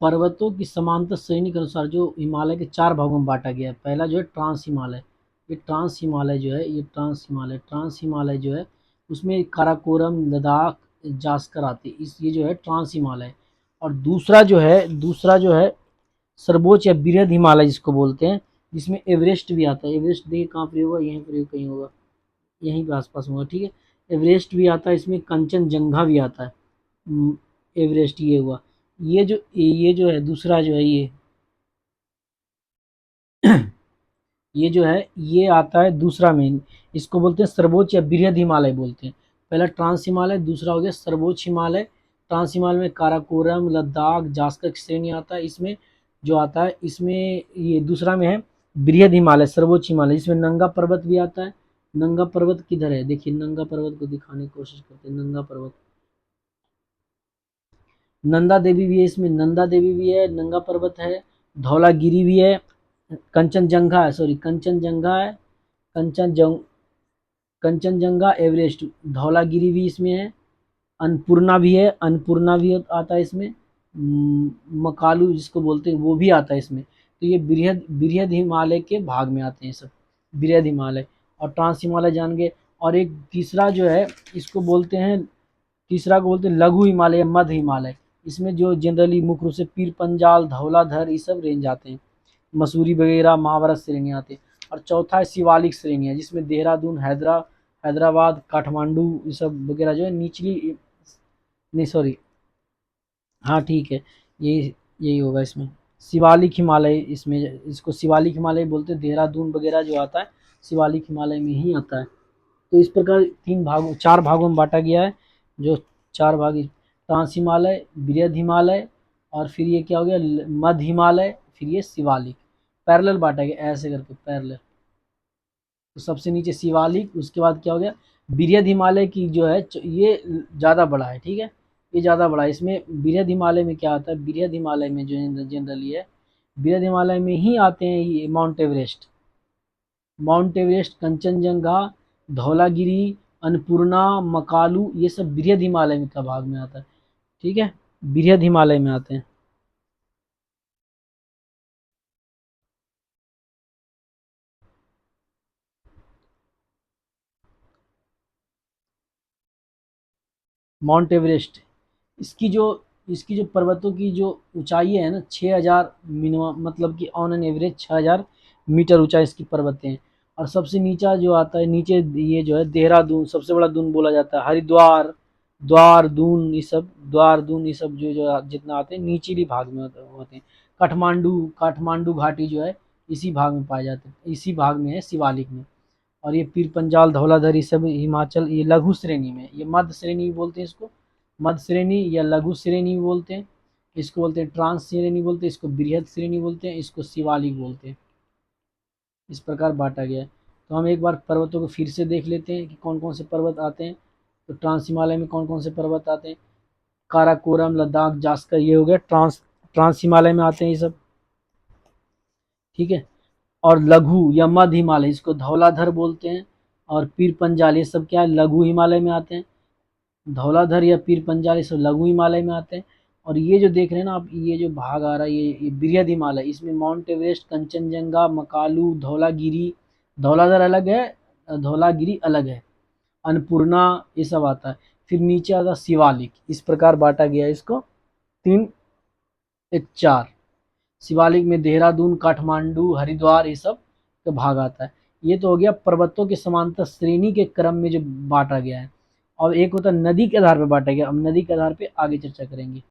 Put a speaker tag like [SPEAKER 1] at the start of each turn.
[SPEAKER 1] पर्वतों की समांतर श्रेणी के अनुसार जो हिमालय के 4 भागों में बाँटा गया है। पहला जो है ट्रांस हिमालय, ये ट्रांस हिमालय जो है, ये ट्रांस हिमालय जो है उसमें काराकोरम, लद्दाख, जास्कर आते हैं। ये जो है ट्रांस हिमालय। और दूसरा जो है सर्वोच्च या बृहद हिमालय जिसको बोलते हैं, जिसमें एवरेस्ट भी आता है। एवरेस्ट देखिए कहाँ पर होगा, यहीं पर कहीं होगा, यहीं पे आसपास होगा, ठीक है। एवरेस्ट भी आता है इसमें, कंचनजंगा भी आता है। एवरेस्ट ये हुआ। ये जो है दूसरा जो है ये जो है ये आता है दूसरा में। इसको बोलते हैं सर्वोच्च या बृहद हिमालय बोलते हैं। पहला ट्रांस हिमालय, दूसरा हो गया सर्वोच्च हिमालय। ट्रांस हिमालय में काराकोरम, लद्दाख, जास्कर की श्रेणी आता है। इसमें जो आता है इसमें ये दूसरा में है बृहद हिमालय, सर्वोच्च हिमालय, इसमें नंगा पर्वत भी आता है। नंगा पर्वत किधर है, देखिए नंगा पर्वत को दिखाने की कोशिश करते हैं। नंगा पर्वत, नंदा देवी भी है इसमें, नंदा देवी भी है, नंगा पर्वत है, धौलागिरी भी है, कंचनजंगा है, सॉरी कंचनजंगा है, कंचनजंग कंचनजंगा, एवरेस्ट, धौलागिरी भी इसमें है, अन्नपूर्णा भी है, अन्नपूर्णा भी आता है इसमें, मकालू जिसको बोलते हैं वो भी आता है इसमें। तो ये बृहद बृहद हिमालय के भाग में आते हैं सब, बृहद हिमालय। और ट्रांस हिमालय जान गए। और एक तीसरा जो है इसको बोलते हैं, तीसरा को बोलते हैं लघु हिमालय या मध्य हिमालय। इसमें जो जनरली मुख्य रूप से पीर पंजाल, धौलाधर ये सब रेंज आते हैं, मसूरी वगैरह महाभारत श्रेणी आते हैं। और चौथा है शिवालिक श्रेणी है, जिसमें देहरादून, हैदराबाद, काठमांडू ये सब वगैरह जो है निचली, नहीं सॉरी, हाँ ठीक है, ये यही होगा इसमें। शिवालिक हिमालय, इसमें इसको शिवालिक हिमालय बोलते हैं। देहरादून वगैरह जो आता है शिवालिक हिमालय में ही आता है। तो इस प्रकार 4 भागों में बांटा गया है। जो 4 भाग, ट्रांस हिमालय, बृहद हिमालय, और फिर ये क्या हो गया मध्य हिमालय, फिर ये शिवालिक। पैरेलल बांटा गया ऐसे करके, पैरेलल। तो सबसे नीचे शिवालिक, उसके बाद क्या हो गया बृहद हिमालय की जो है ये ज़्यादा बड़ा है, ठीक है, ये ज़्यादा बड़ा है। इसमें बृहद हिमालय में क्या आता है, बृहद हिमालय में जो जनरली है, बृहद हिमालय में ही आते हैं ये माउंट एवरेस्ट, कंचनजंगा, धौलागिरी, अन्नपूर्णा, मकालू, ये सब बृहद हिमालय में का भाग में आता है, ठीक है, बृहद हिमालय में आते हैं। माउंट एवरेस्ट, इसकी जो पर्वतों की जो ऊंचाई है ना, 6,000 मिनिमम, मतलब कि ऑन एन एवरेज 6,000 मीटर ऊंचाई इसकी पर्वतें हैं। और सबसे नीचा जो आता है नीचे, ये जो है देहरादून, सबसे बड़ा दून बोला जाता है। हरिद्वार, द्वार दून ये सब जो जितना आते हैं निचली भाग में होते हैं। काठमांडू घाटी जो है इसी भाग में पाए जाते हैं, इसी भाग में है, शिवालिक में। और ये पीर पंजाल, धौलाधर ये सब हिमाचल, ये लघु श्रेणी में, ये मध्य श्रेणी भी बोलते हैं इसको, मध्य श्रेणी या लघु श्रेणी भी बोलते हैं। इसको बोलते हैं ट्रांस श्रेणी बोलते हैं, इसको बृहद श्रेणी बोलते हैं, इसको शिवालिक बोलते हैं। इस प्रकार बांटा गया है। तो हम एक बार पर्वतों को फिर से देख लेते हैं कि कौन कौन से पर्वत आते हैं। तो ट्रांस हिमालय में कौन कौन से पर्वत आते हैं, काराकोरम, लद्दाख, जास्कर, ये हो गया ट्रांस हिमालय में आते हैं ये सब, ठीक है। और लघु या मध्य हिमालय, इसको धौलाधर बोलते हैं। और पीर पंजाल ये सब क्या है, लघु हिमालय में आते हैं। धौलाधर या पीर पंजाल ये सब लघु हिमालय में आते हैं। और ये जो देख रहे हैं ना आप, ये जो भाग आ रहा है ये बृहद हिमालय, इसमें माउंट एवरेस्ट, कंचनजंगा, मकालू, धौलागिरी, धौलाधर अलग है, धौलागिरी अलग है, अन्नपूर्णा ये सब आता है। फिर नीचे आता है शिवालिक। इस प्रकार बांटा गया है इसको, 3 एक 4। शिवालिक में देहरादून, काठमांडू, हरिद्वार ये सब का भाग आता है। ये तो हो गया पर्वतों के समांतर श्रेणी के क्रम में जो बांटा गया है। और एक होता है नदी के आधार पर बांटा गया। अब नदी के आधार पे आगे चर्चा करेंगे।